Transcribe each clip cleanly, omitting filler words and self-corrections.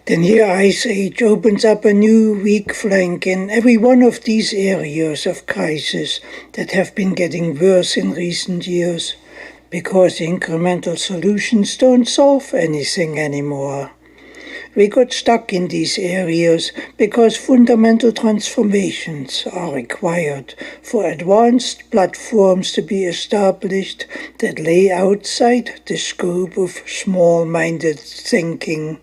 The near ice age opens up a new weak flank in every one of these areas of crisis that have been getting worse in recent years, because incremental solutions don't solve anything anymore. We got stuck in these areas because fundamental transformations are required for advanced platforms to be established that lay outside the scope of small-minded thinking.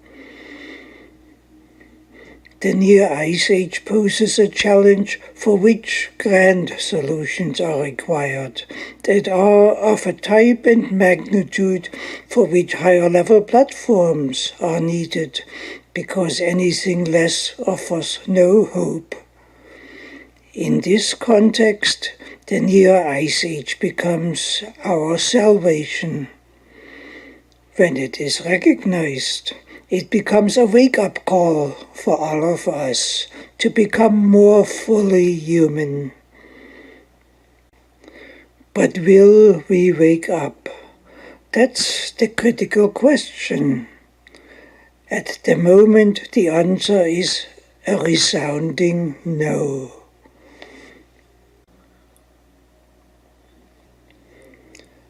The near ice age poses a challenge for which grand solutions are required, that are of a type and magnitude for which higher-level platforms are needed, because anything less offers no hope. In this context, the near ice age becomes our salvation. When it is recognized, it becomes a wake-up call for all of us to become more fully human. But will we wake up? That's the critical question. At the moment, the answer is a resounding no.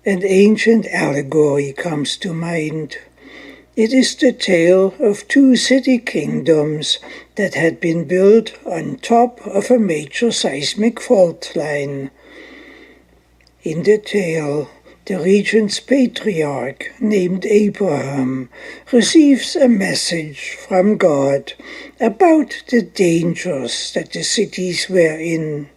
An ancient allegory comes to mind. It is the tale of two city kingdoms that had been built on top of a major seismic fault line. In the tale, the region's patriarch, named Abraham, receives a message from God about the dangers that the cities were in.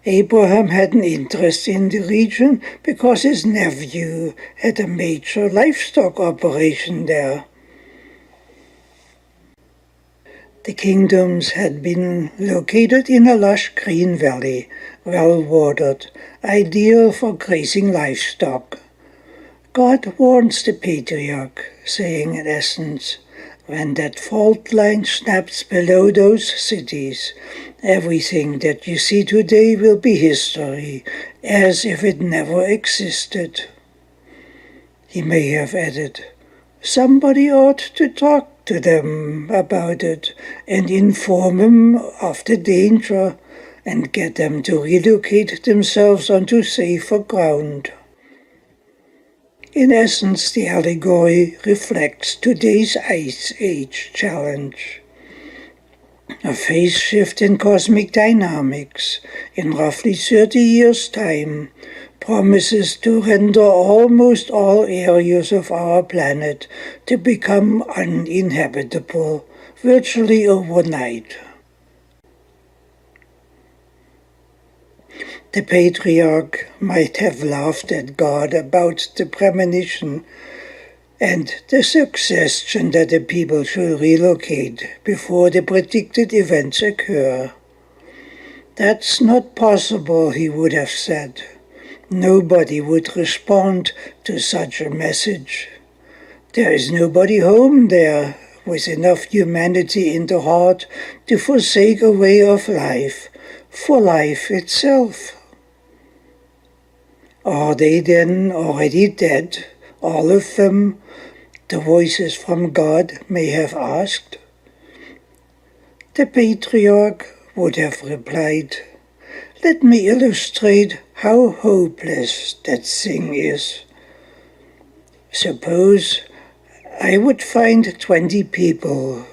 Abraham had an interest in the region because his nephew had a major livestock operation there. The kingdoms had been located in a lush green valley, well watered, ideal for grazing livestock. God warns the patriarch, saying in essence, when that fault line snaps below those cities, everything that you see today will be history, as if it never existed. He may have added, somebody ought to talk to them about it and inform them of the danger and get them to relocate themselves onto safer ground. In essence, the allegory reflects today's Ice Age challenge. A phase shift in cosmic dynamics in roughly 30 years' time promises to render almost all areas of our planet to become uninhabitable virtually overnight. The patriarch might have laughed at God about the premonition and the suggestion that the people should relocate before the predicted events occur. That's not possible, he would have said. Nobody would respond to such a message. There is nobody home there with enough humanity in the heart to forsake a way of life for life itself. Are they then already dead, all of them? The voices from God may have asked. The patriarch would have replied, let me illustrate how hopeless that thing is. Suppose I would find 20 people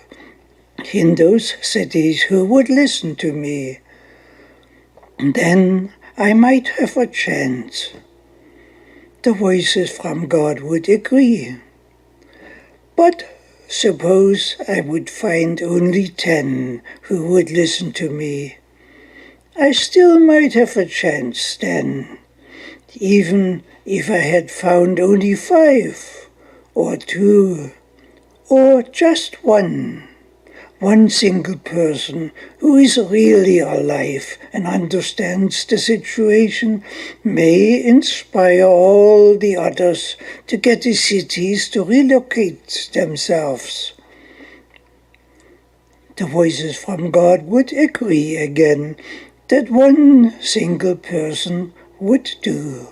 in those cities who would listen to me. Then I might have a chance. The voices from God would agree. But suppose I would find only 10 who would listen to me. I still might have a chance then, even if I had found only 5, or 2, or just one single person who is really alive and understands the situation may inspire all the others to get the cities to relocate themselves. The voices from God would agree again that one single person would do.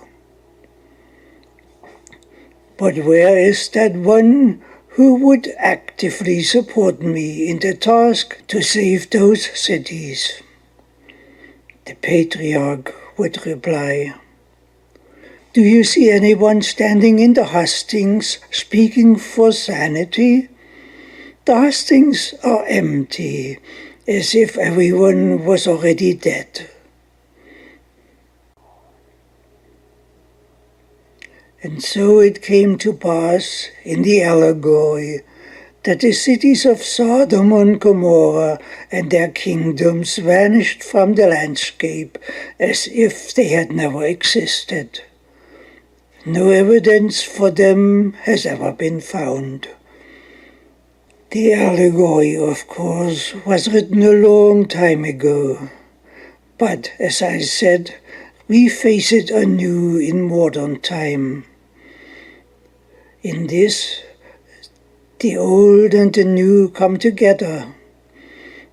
But where is that one who would actively support me in the task to save those cities? The patriarch would reply, "Do you see anyone standing in the hustings speaking for sanity? The hustings are empty, as if everyone was already dead." And so it came to pass in the allegory that the cities of Sodom and Gomorrah and their kingdoms vanished from the landscape as if they had never existed. No evidence for them has ever been found. The allegory, of course, was written a long time ago, but as I said, we face it anew in modern time. In this, the old and the new come together.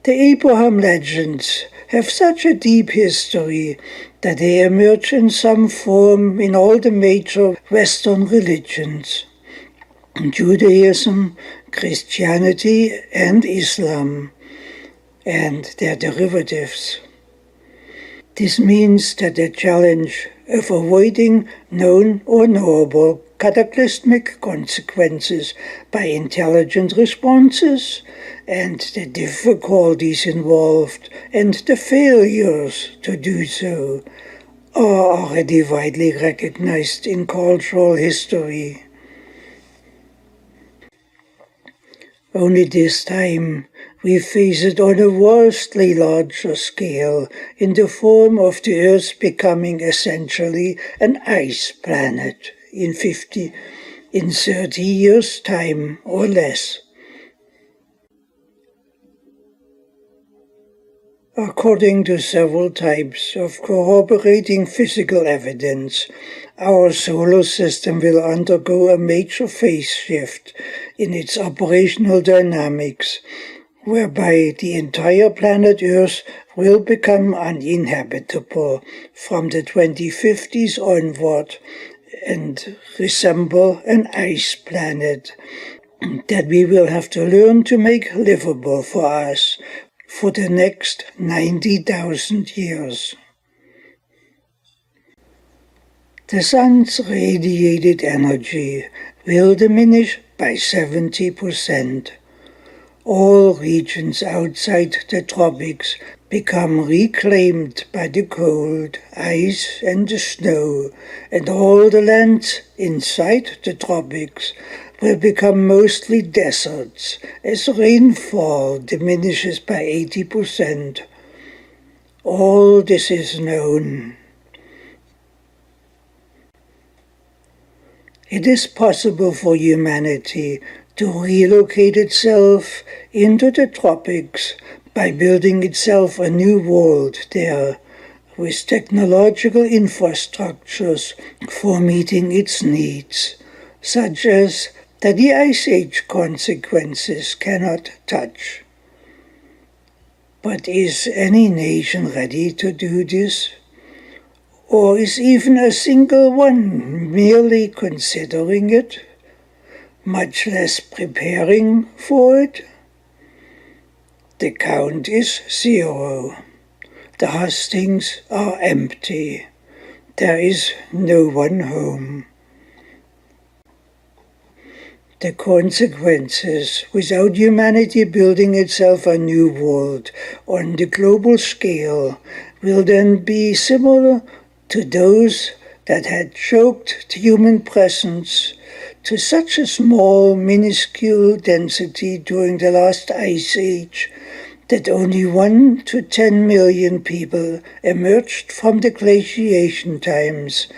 The Abraham legends have such a deep history that they emerge in some form in all the major Western religions: Judaism, Christianity, and Islam, and their derivatives. This means that the challenge of avoiding known or knowable cataclysmic consequences by intelligent responses, and the difficulties involved and the failures to do so are already widely recognized in cultural history. Only this time we face it on a vastly larger scale in the form of the Earth becoming essentially an ice planet in 30 years' time or less. According to several types of corroborating physical evidence, our solar system will undergo a major phase shift in its operational dynamics, whereby the entire planet Earth will become uninhabitable from the 2050s onward and resemble an ice planet that we will have to learn to make livable for us for the next 90,000 years. The sun's radiated energy will diminish by 70%. All regions outside the tropics become reclaimed by the cold, ice, and the snow, and all the lands inside the tropics will become mostly deserts as rainfall diminishes by 80%. All this is known. It is possible for humanity to relocate itself into the tropics by building itself a new world there, with technological infrastructures for meeting its needs, such as that the Ice Age consequences cannot touch. But is any nation ready to do this? Or is even a single one merely considering it, much less preparing for it? The count is 0. The hustings are empty. There is no one home. The consequences, without humanity building itself a new world on the global scale, will then be similar to those that had choked the human presence to such a small, minuscule density during the last ice age that only 1 to 10 million people emerged from the glaciation times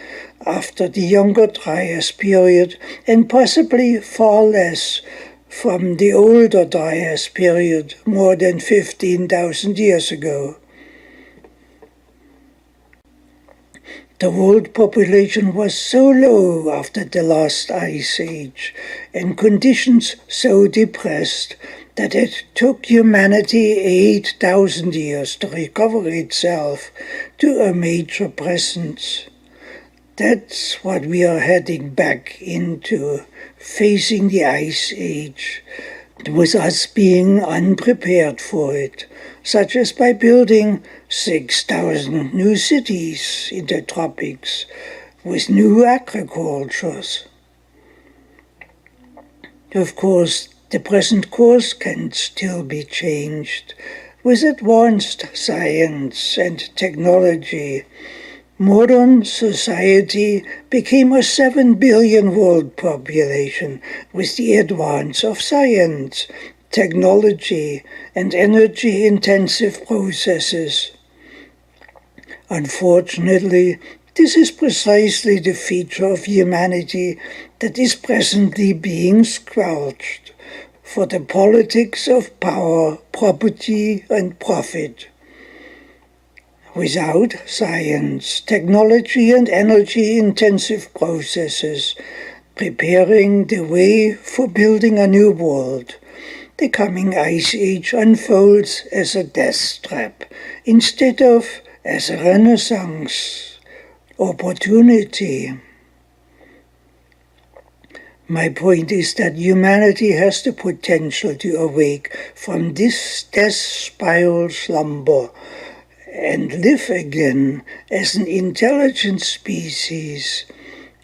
after the Younger Dryas period, and possibly far less from the Older Dryas period more than 15,000 years ago. The world population was so low after the last ice age, and conditions so depressed, that it took humanity 8,000 years to recover itself to a major presence. That's what we are heading back into, facing the Ice Age, with us being unprepared for it, such as by building 6,000 new cities in the tropics with new agricultures. Of course, the present course can still be changed. With advanced science and technology, modern society became a 7 billion world population with the advance of science, technology, and energy-intensive processes. Unfortunately, this is precisely the feature of humanity that is presently being squelched for the politics of power, property, and profit. Without science, technology, and energy-intensive processes preparing the way for building a new world, the coming Ice Age unfolds as a death trap instead of as a renaissance opportunity. My point is that humanity has the potential to awake from this death spiral slumber and live again as an intelligent species,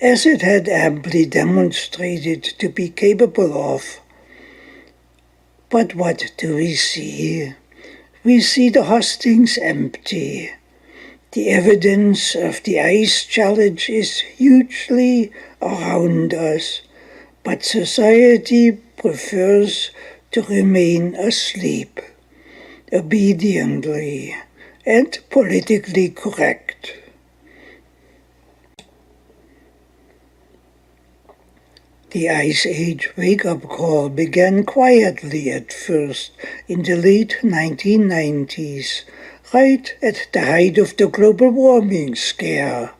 as it had amply demonstrated to be capable of. But what do we see? We see the hustings empty. The evidence of the ice challenge is hugely around us, but society prefers to remain asleep, obediently and politically correct. The Ice Age wake-up call began quietly at first in the late 1990s, right at the height of the global warming scare.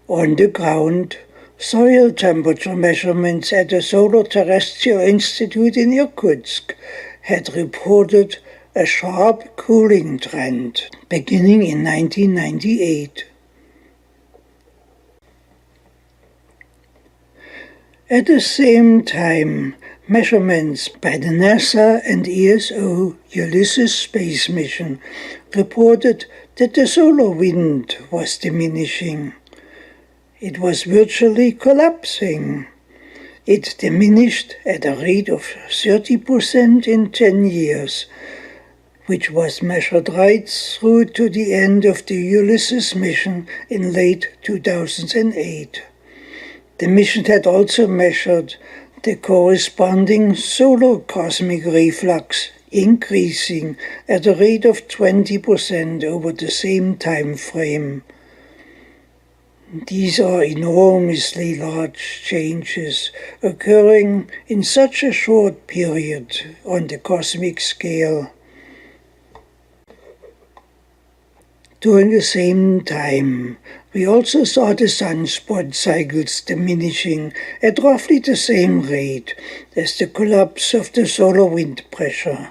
On the ground, soil temperature measurements at the Solar Terrestrial Institute in Irkutsk had reported a sharp cooling trend beginning in 1998. At the same time, measurements by the NASA and ESO Ulysses space mission reported that the solar wind was diminishing. It was virtually collapsing. It diminished at a rate of 30% in 10 years, which was measured right through to the end of the Ulysses mission in late 2008. The mission had also measured the corresponding solar cosmic ray flux increasing at a rate of 20% over the same time frame. These are enormously large changes occurring in such a short period on the cosmic scale. During the same time, we also saw the sunspot cycles diminishing at roughly the same rate as the collapse of the solar wind pressure.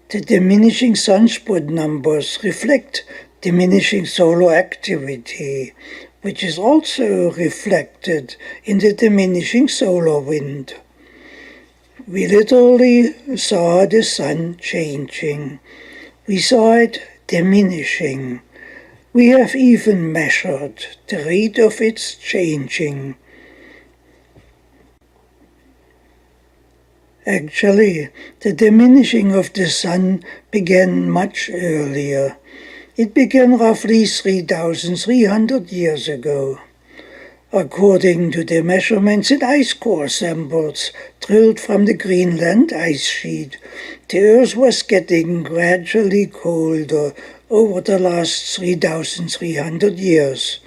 The diminishing sunspot numbers reflect diminishing solar activity, which is also reflected in the diminishing solar wind. We literally saw the sun changing. We saw it diminishing. We have even measured the rate of its changing. Actually, the diminishing of the sun began much earlier. It began roughly 3,300 years ago. According to the measurements in ice core samples drilled from the Greenland ice sheet, the Earth was getting gradually colder over the last 3,300 years.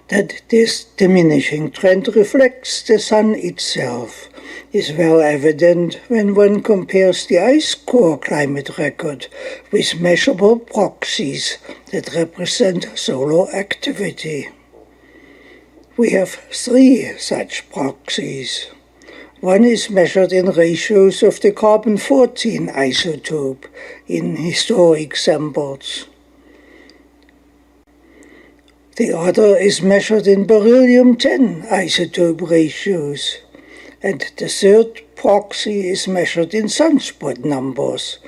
That this diminishing trend reflects the sun itself is well evident when one compares the ice core climate record with measurable proxies that represent solar activity. We have 3 such proxies. One is measured in ratios of the carbon-14 isotope in historic samples. The other is measured in beryllium-10 isotope ratios, and the third proxy is measured in sunspot numbers.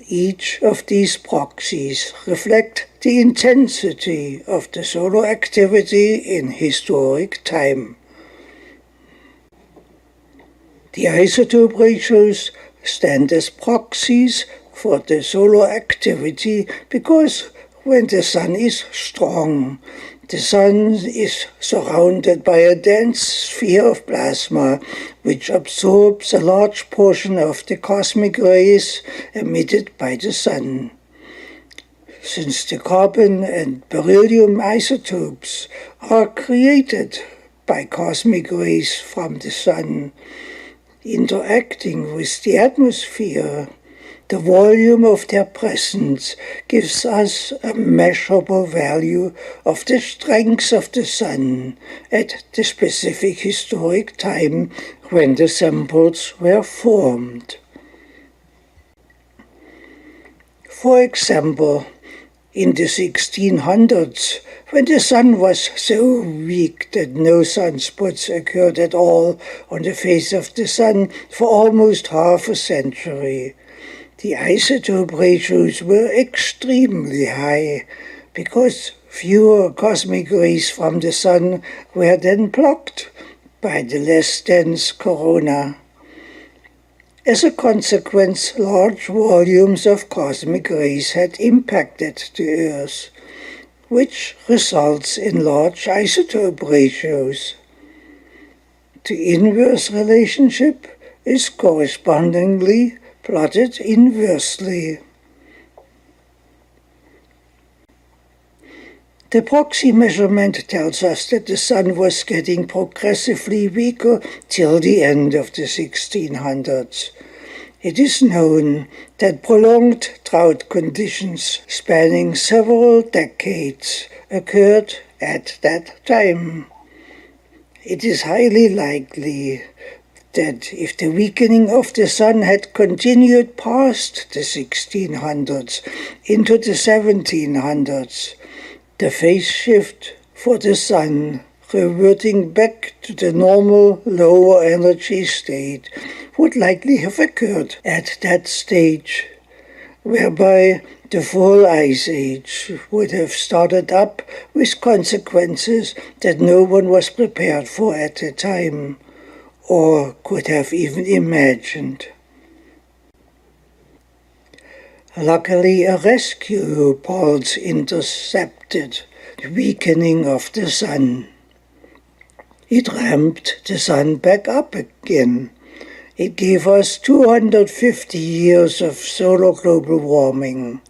Each of these proxies reflect the intensity of the solar activity in historic time. The isotope ratios stand as proxies for the solar activity because when the sun is strong, the sun is surrounded by a dense sphere of plasma which absorbs a large portion of the cosmic rays emitted by the sun. Since the carbon and beryllium isotopes are created by cosmic rays from the sun, interacting with the atmosphere, the volume of their presence gives us a measurable value of the strength of the sun at the specific historic time when the samples were formed. For example, in the 1600s, when the sun was so weak that no sunspots occurred at all on the face of the sun for almost half a century, the isotope ratios were extremely high because fewer cosmic rays from the sun were then blocked by the less dense corona. As a consequence, large volumes of cosmic rays had impacted the Earth, which results in large isotope ratios. The inverse relationship is correspondingly plotted inversely. The proxy measurement tells us that the sun was getting progressively weaker till the end of the 1600s. It is known that prolonged drought conditions spanning several decades occurred at that time. It is highly likely that if the weakening of the sun had continued past the 1600s into the 1700s, the phase shift for the sun reverting back to the normal lower energy state would likely have occurred at that stage, whereby the full ice age would have started up with consequences that no one was prepared for at the time, or could have even imagined. Luckily, a rescue pulse intercepted the weakening of the sun. It ramped the sun back up again. It gave us 250 years of solar global warming.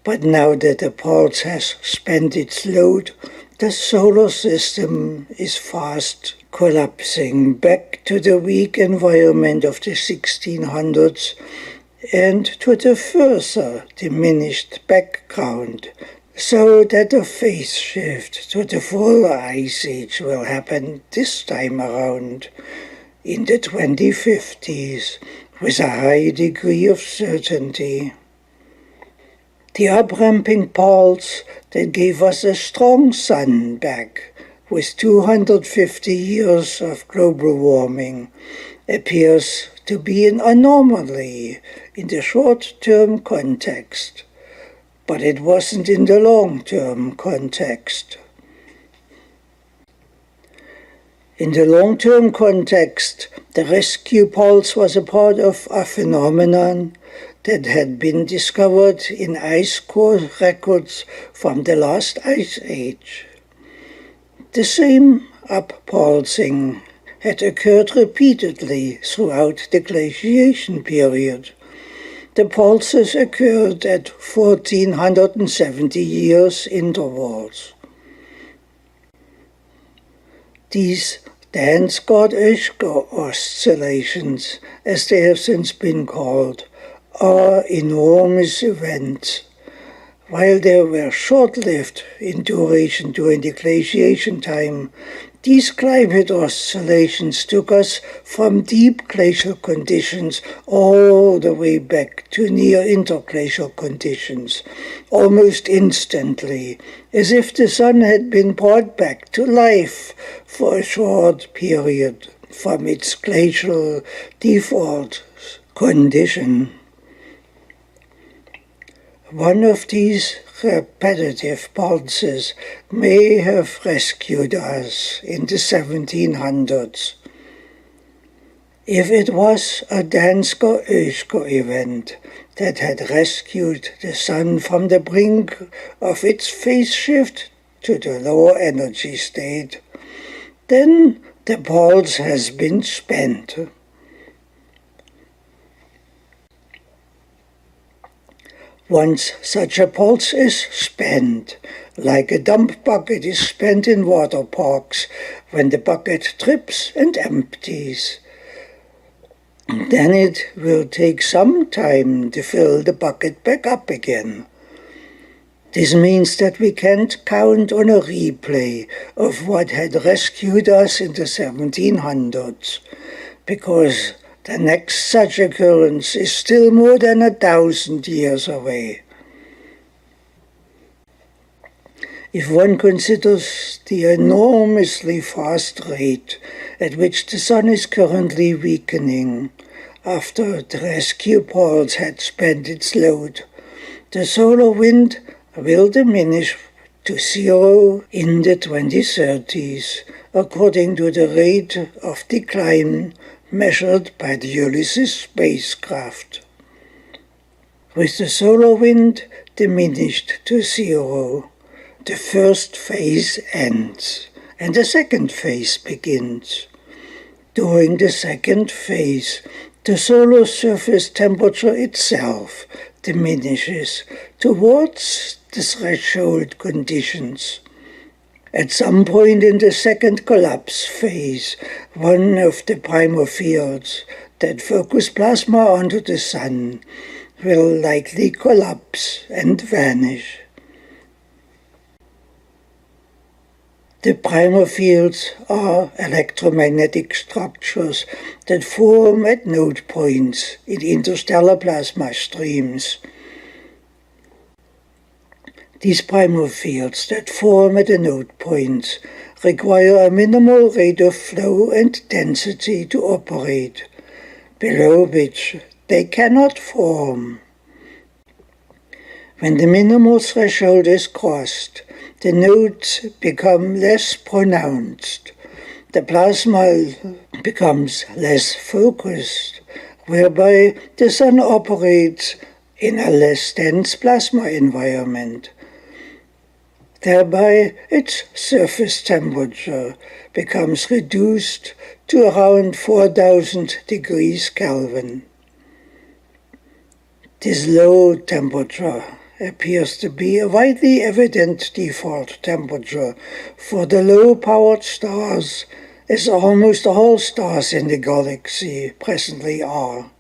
But now that the pulse has spent its load, the solar system is fast collapsing back to the weak environment of the 1600s and to the further diminished background, so that a phase shift to the full ice age will happen this time around in the 2050s with a high degree of certainty. The upramping pulse that gave us a strong sun back with 250 years of global warming appears to be an anomaly in the short-term context, but it wasn't in the long-term context. In the long-term context, the rescue pulse was a part of a phenomenon that had been discovered in ice core records from the last ice age. The same uppulsing had occurred repeatedly throughout the glaciation period. The pulses occurred at 1470 years intervals. These Dansgaard-Oeschger oscillations, as they have since been called, are enormous events. While they were short-lived in duration during the glaciation time, These climate oscillations took us from deep glacial conditions all the way back to near interglacial conditions, almost instantly, as if the sun had been brought back to life for a short period from its glacial default condition. One of these repetitive pulses may have rescued us in the 1700s. If it was a Dansker-Oeschger event that had rescued the sun from the brink of its phase shift to the lower energy state, then the pulse has been spent. Once such a pulse is spent, like a dump bucket is spent in water parks when the bucket trips and empties, then it will take some time to fill the bucket back up again. This means that we can't count on a replay of what had rescued us in the 1700s, because the next such occurrence is still more than 1,000 years away. If one considers the enormously fast rate at which the sun is currently weakening, after the rescue pulse had spent its load, the solar wind will diminish to zero in the 2030s, according to the rate of decline measured by the Ulysses spacecraft. With the solar wind diminished to zero, the first phase ends and the second phase begins. During the second phase, the solar surface temperature itself diminishes towards the threshold conditions. At some point in the second collapse phase, one of the primal fields that focus plasma onto the sun will likely collapse and vanish. The primal fields are electromagnetic structures that form at node points in interstellar plasma streams. These primal fields that form at the node points require a minimal rate of flow and density to operate, below which they cannot form. When the minimal threshold is crossed, the nodes become less pronounced. The plasma becomes less focused, whereby the sun operates in a less dense plasma environment. Thereby, its surface temperature becomes reduced to around 4,000 degrees Kelvin. This low temperature appears to be a widely evident default temperature for the low-powered stars, as almost all stars in the galaxy presently are.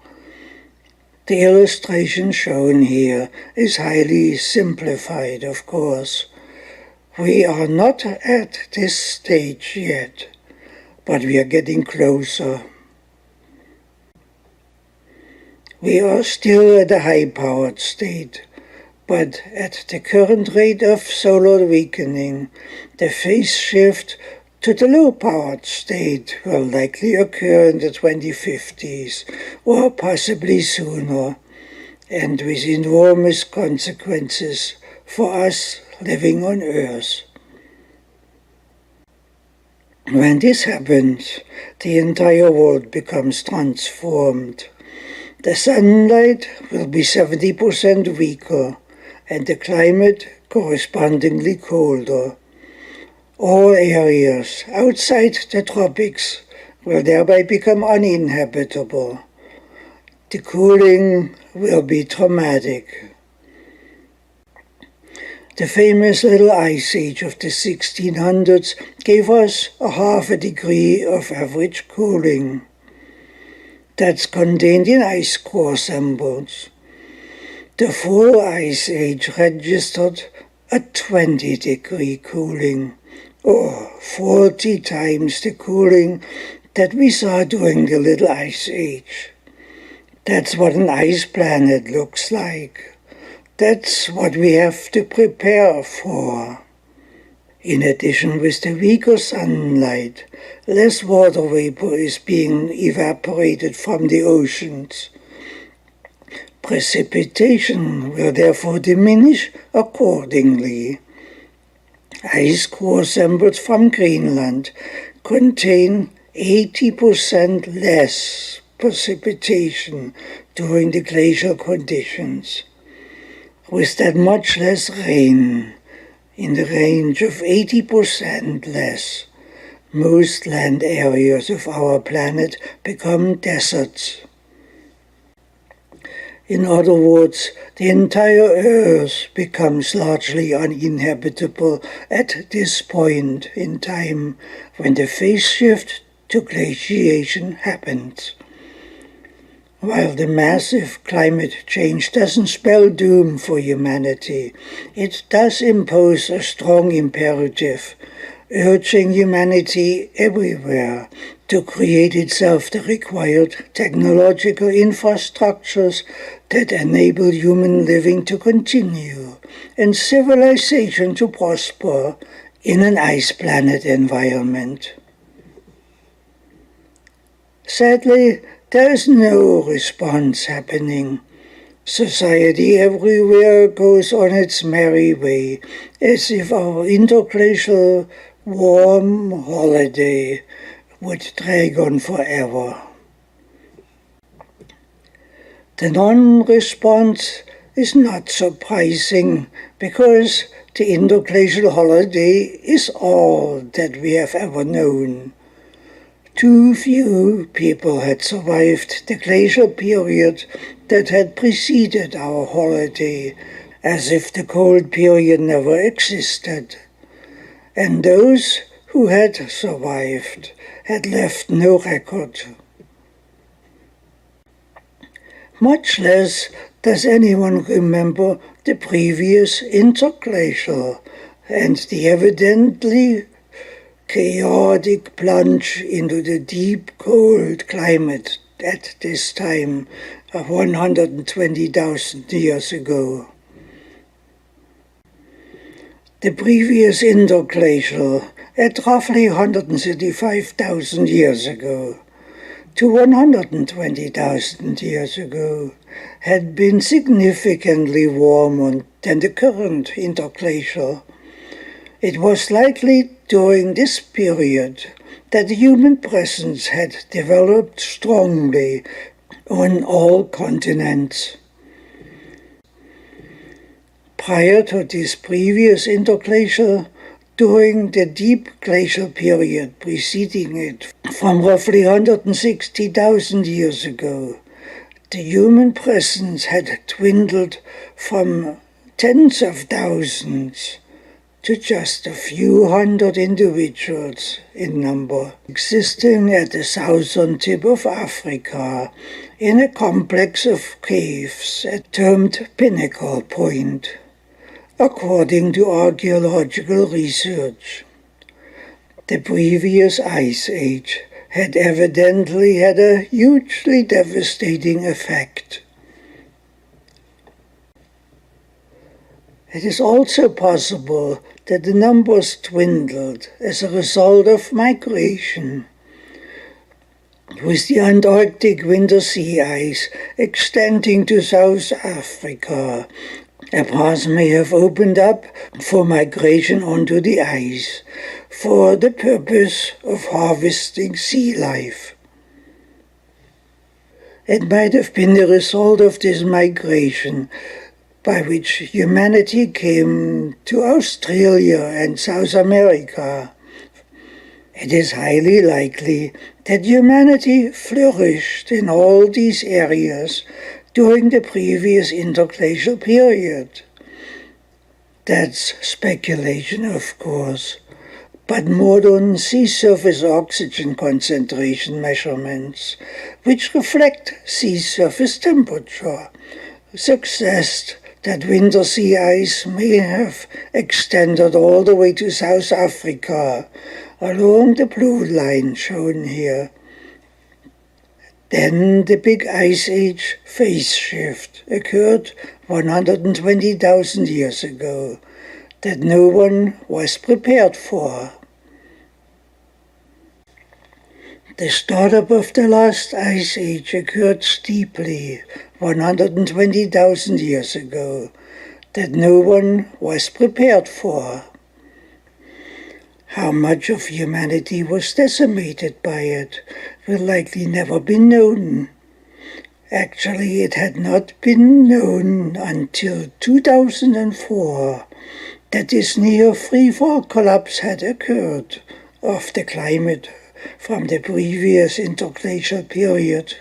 The illustration shown here is highly simplified, of course. We are not at this stage yet, but we are getting closer. We are still at a high-powered state, but at the current rate of solar weakening, the phase shift to the low-powered state will likely occur in the 2050s, or possibly sooner, and with enormous consequences for us living on Earth. When this happens, the entire world becomes transformed. The sunlight will be 70% weaker, and the climate correspondingly colder. All areas outside the tropics will thereby become uninhabitable. The cooling will be dramatic. The famous little ice age of the 1600s gave us a half a degree of average cooling. That's contained in ice core samples. The full ice age registered a 20-degree cooling, or 40 times the cooling that we saw during the Little Ice Age. That's what an ice planet looks like. That's what we have to prepare for. In addition, with the weaker sunlight, less water vapor is being evaporated from the oceans. Precipitation will therefore diminish accordingly. Ice core samples from Greenland contain 80% less precipitation during the glacial conditions. With that much less rain, in the range of 80% less, most land areas of our planet become deserts. In other words, the entire Earth becomes largely uninhabitable at this point in time when the phase shift to glaciation happens. While the massive climate change doesn't spell doom for humanity, it does impose a strong imperative, urging humanity everywhere to create itself the required technological infrastructures that enable human living to continue and civilization to prosper in an ice planet environment. Sadly, there is no response happening. Society everywhere goes on its merry way, as if our interglacial warm holiday would drag on forever. The non-response is not surprising because the interglacial holiday is all that we have ever known. Too few people had survived the glacial period that had preceded our holiday, as if the cold period never existed. And those who had survived had left no record. Much less does anyone remember the previous interglacial and the evidently chaotic plunge into the deep cold climate at this time of 120,000 years ago. The previous interglacial at roughly 135,000 years ago to 120,000 years ago had been significantly warmer than the current interglacial. It was likely during this period that the human presence had developed strongly on all continents. Prior to this previous interglacial, during the deep glacial period preceding it, from roughly 160,000 years ago, the human presence had dwindled from tens of thousands to just a few hundred individuals in number, existing at the southern tip of Africa in a complex of caves termed Pinnacle Point, according to archaeological research. The previous ice age had evidently had a hugely devastating effect. It is also possible that the numbers dwindled as a result of migration. With the Antarctic winter sea ice extending to South Africa, a path may have opened up for migration onto the ice for the purpose of harvesting sea life. It might have been the result of this migration by which humanity came to Australia and South America. It is highly likely that humanity flourished in all these areas during the previous interglacial period. That's speculation, of course, but modern sea surface oxygen concentration measurements, which reflect sea surface temperature, suggest that winter sea ice may have extended all the way to South Africa, along the blue line shown here. Then the big ice age phase shift occurred 120,000 years ago that no one was prepared for. The startup of the last ice age occurred steeply 120,000 years ago that no one was prepared for. How much of humanity was decimated by it will likely never be known. Actually, it had not been known until 2004 that this near freefall collapse had occurred of the climate from the previous interglacial period.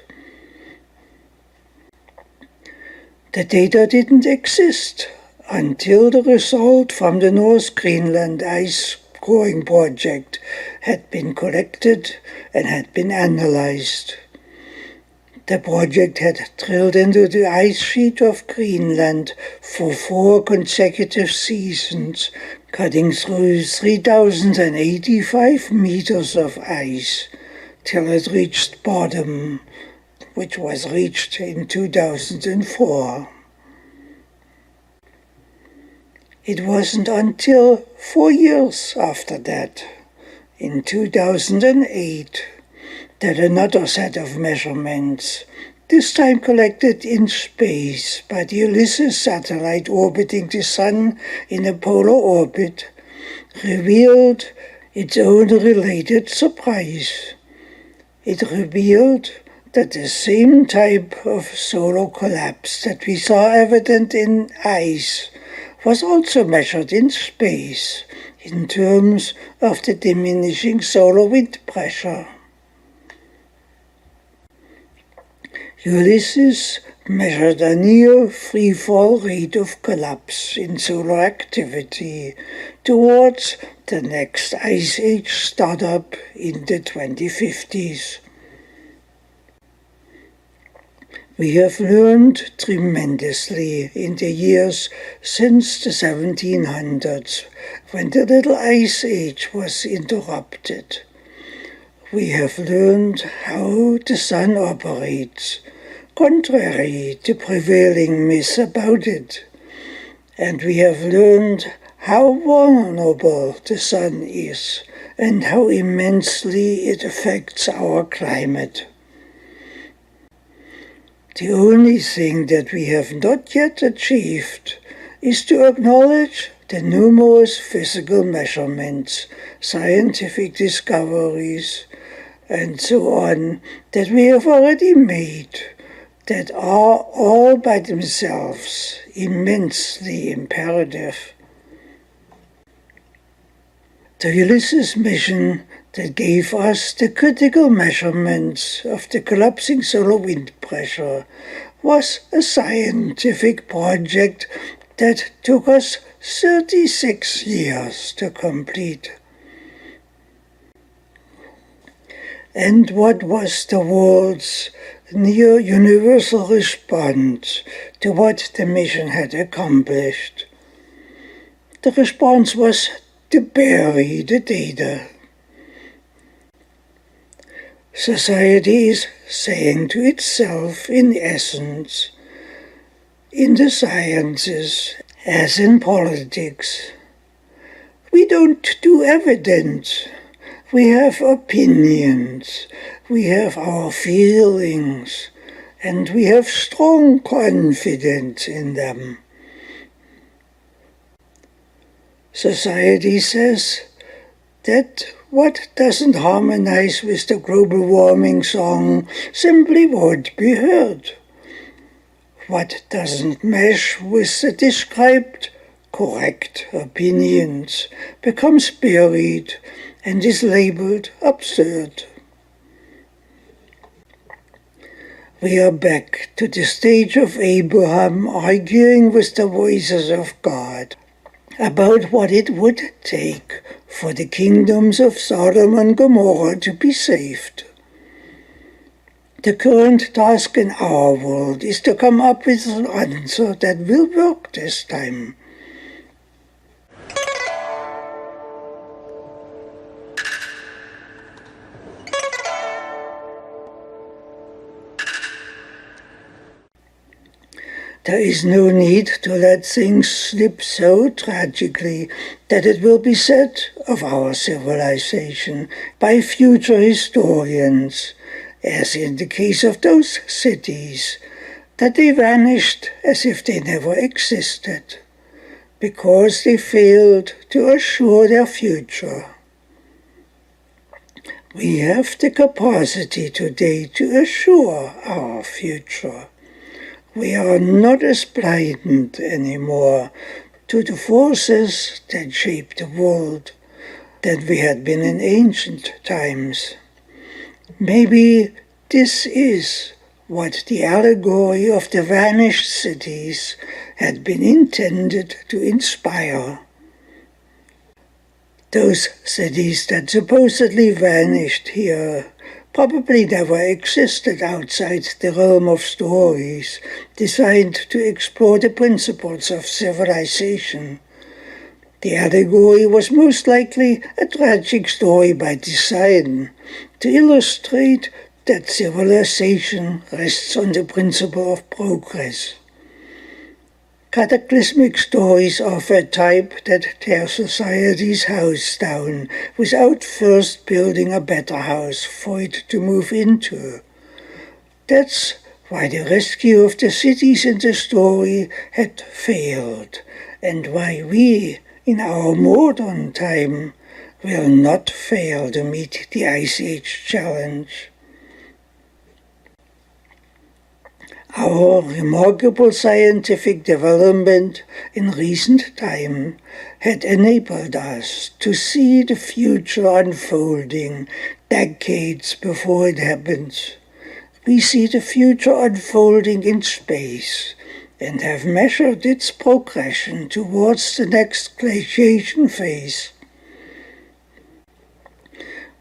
The data didn't exist until the result from the North Greenland ice coring project had been collected and had been analyzed. The project had drilled into the ice sheet of Greenland for 4 consecutive seasons, cutting through 3,085 meters of ice till it reached bottom, which was reached in 2004. It wasn't until 4 years after that, in 2008, that another set of measurements, this time collected in space by the Ulysses satellite orbiting the Sun in a polar orbit, revealed its own related surprise. It revealed that the same type of solar collapse that we saw evident in ice was also measured in space in terms of the diminishing solar wind pressure. Ulysses measured a near freefall rate of collapse in solar activity towards the next ice age startup in the 2050s. We have learned tremendously in the years since the 1700s, when the little ice age was interrupted. We have learned how the sun operates, contrary to prevailing myths about it. And we have learned how vulnerable the sun is and how immensely it affects our climate. The only thing that we have not yet achieved is to acknowledge the numerous physical measurements, scientific discoveries, and so on that we have already made that are all by themselves immensely imperative. The Ulysses mission that gave us the critical measurements of the collapsing solar wind pressure was a scientific project that took us 36 years to complete. And what was the world's near universal response to what the mission had accomplished? The response was to bury the data. Society is saying to itself, in essence, in the sciences as in politics, we don't do evidence. We have opinions, we have our feelings, and we have strong confidence in them. Society says that what doesn't harmonize with the global warming song simply won't be heard. What doesn't mesh with the described correct opinions becomes buried and is labeled absurd. We are back to the stage of Abraham arguing with the voices of God about what it would take for the kingdoms of Sodom and Gomorrah to be saved. The current task in our world is to come up with an answer that will work this time. There is no need to let things slip so tragically that it will be said of our civilization by future historians, as in the case of those cities, that they vanished as if they never existed, because they failed to assure their future. We have the capacity today to assure our future. We are not as blind anymore to the forces that shape the world that we had been in ancient times. Maybe this is what the allegory of the vanished cities had been intended to inspire. Those cities that supposedly vanished here probably never existed outside the realm of stories designed to explore the principles of civilization. The allegory was most likely a tragic story by design to illustrate that civilization rests on the principle of progress. Cataclysmic stories of a type that tear society's house down without first building a better house for it to move into. That's why the rescue of the cities in the story had failed, and why we, in our modern time, will not fail to meet the Ice Age challenge. Our remarkable scientific development in recent time had enabled us to see the future unfolding decades before it happens. We see the future unfolding in space and have measured its progression towards the next glaciation phase.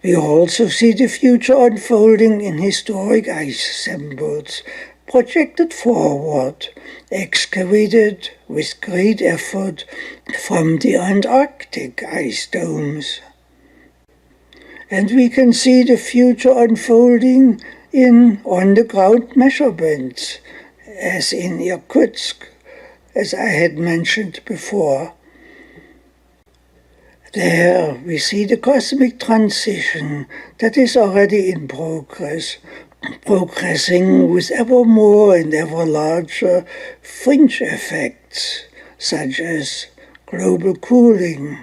We also see the future unfolding in historic ice samples, projected forward, excavated with great effort from the Antarctic ice domes. And we can see the future unfolding in on-the-ground measurements, as in Irkutsk, as I had mentioned before. There we see the cosmic transition that is already in progress, progressing with ever more and ever larger fringe effects, such as global cooling.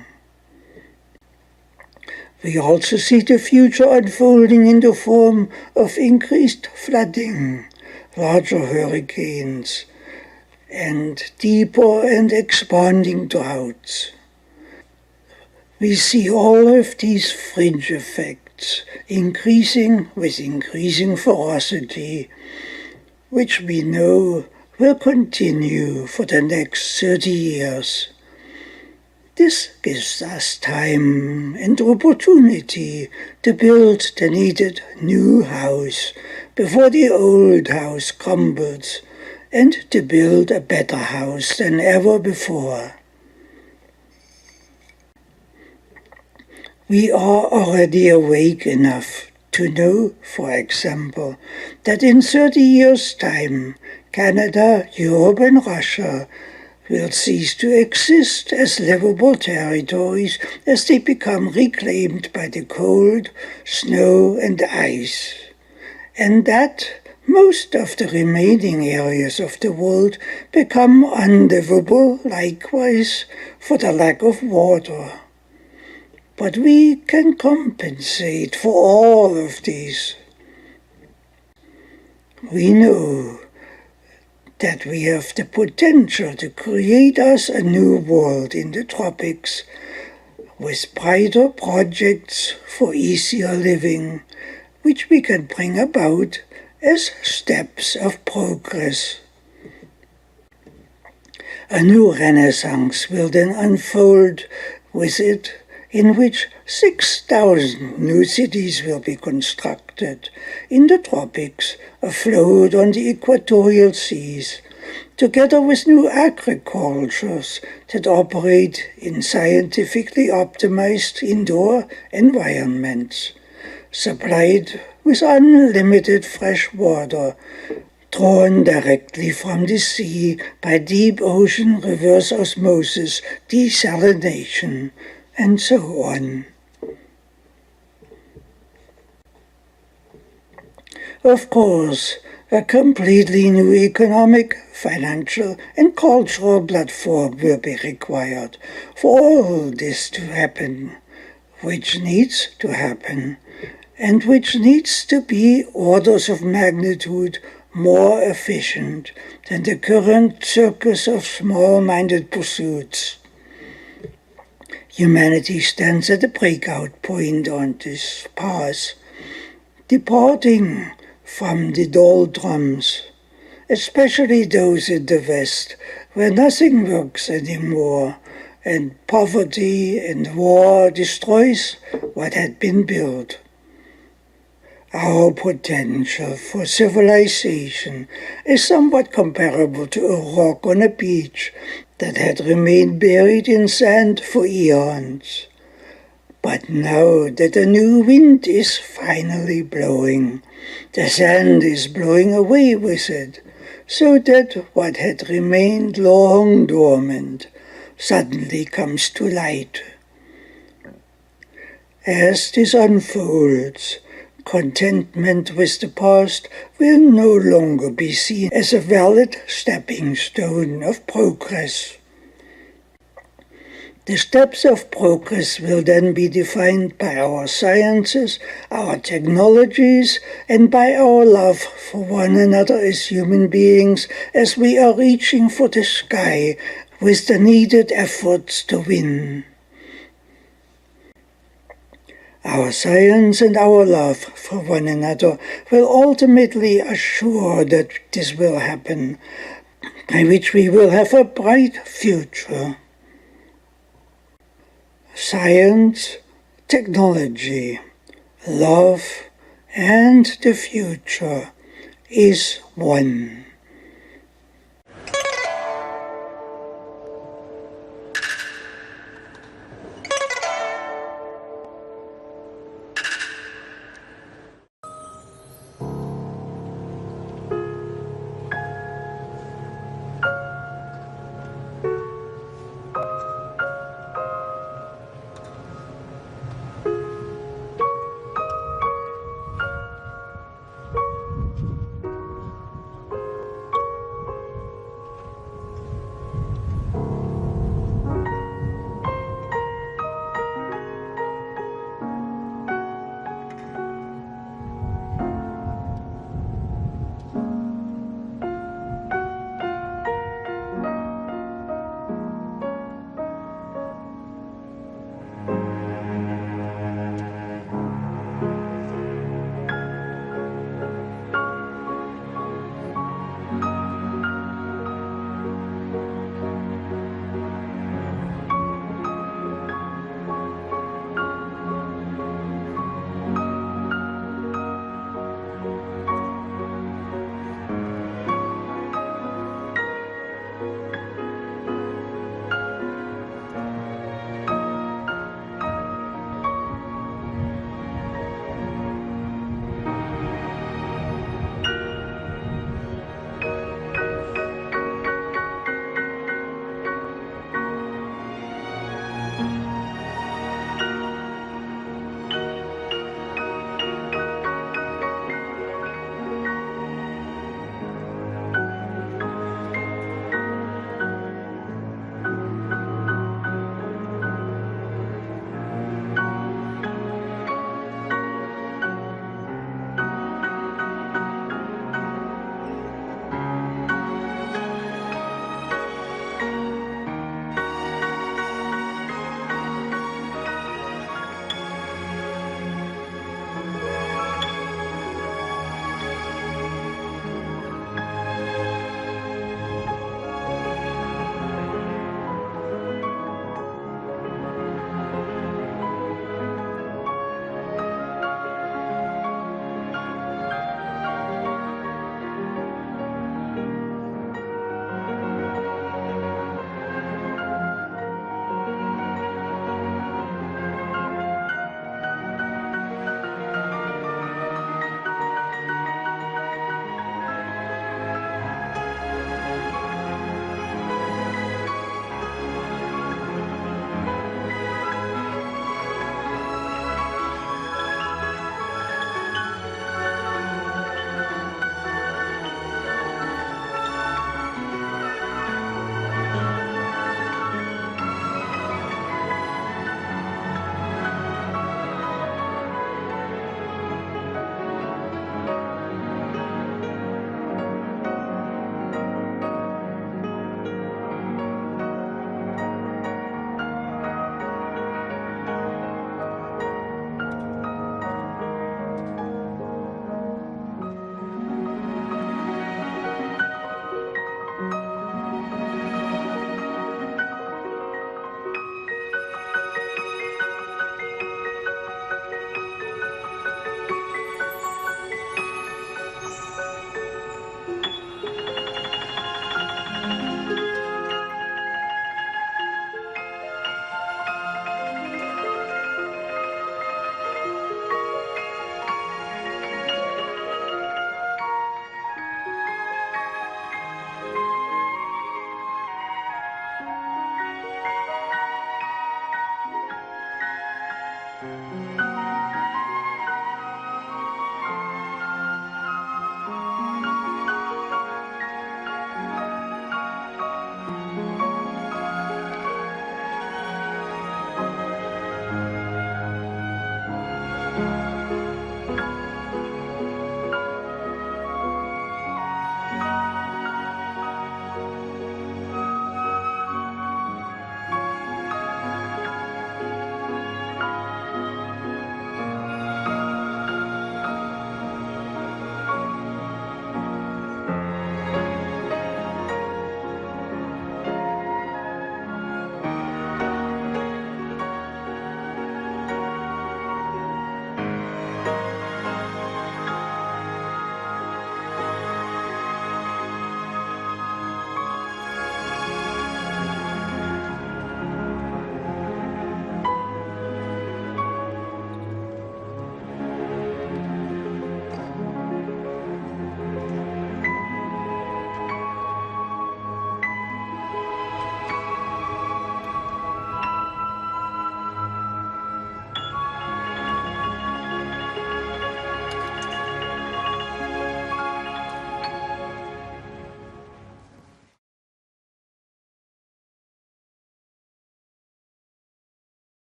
We also see the future unfolding in the form of increased flooding, larger hurricanes, and deeper and expanding droughts. We see all of these fringe effects increasing with increasing ferocity, which we know will continue for the next 30 years. This gives us time and opportunity to build the needed new house before the old house crumbles, and to build a better house than ever before. We are already awake enough to know, for example, that in 30 years' time, Canada, Europe and Russia will cease to exist as livable territories as they become reclaimed by the cold, snow and ice, and that most of the remaining areas of the world become unlivable likewise for the lack of water. But we can compensate for all of these. We know that we have the potential to create us a new world in the tropics with brighter projects for easier living, which we can bring about as steps of progress. A new renaissance will then unfold with it in which 6,000 new cities will be constructed in the tropics, afloat on the equatorial seas, together with new agricultures that operate in scientifically optimized indoor environments, supplied with unlimited fresh water, drawn directly from the sea by deep ocean reverse osmosis, desalination, and so on. Of course, a completely new economic, financial, and cultural platform will be required for all this to happen, which needs to happen, and which needs to be orders of magnitude more efficient than the current circus of small-minded pursuits. Humanity stands at a breakout point on this path, departing from the doldrums, especially those in the West, where nothing works anymore, and poverty and war destroys what had been built. Our potential for civilization is somewhat comparable to a rock on a beach that had remained buried in sand for eons. But now that a new wind is finally blowing, the sand is blowing away with it, so that what had remained long dormant suddenly comes to light. As this unfolds, contentment with the past will no longer be seen as a valid stepping stone of progress. The steps of progress will then be defined by our sciences, our technologies, and by our love for one another as human beings as we are reaching for the sky with the needed efforts to win. Our science and our love for one another will ultimately assure that this will happen, by which we will have a bright future. Science, technology, love, and the future is one.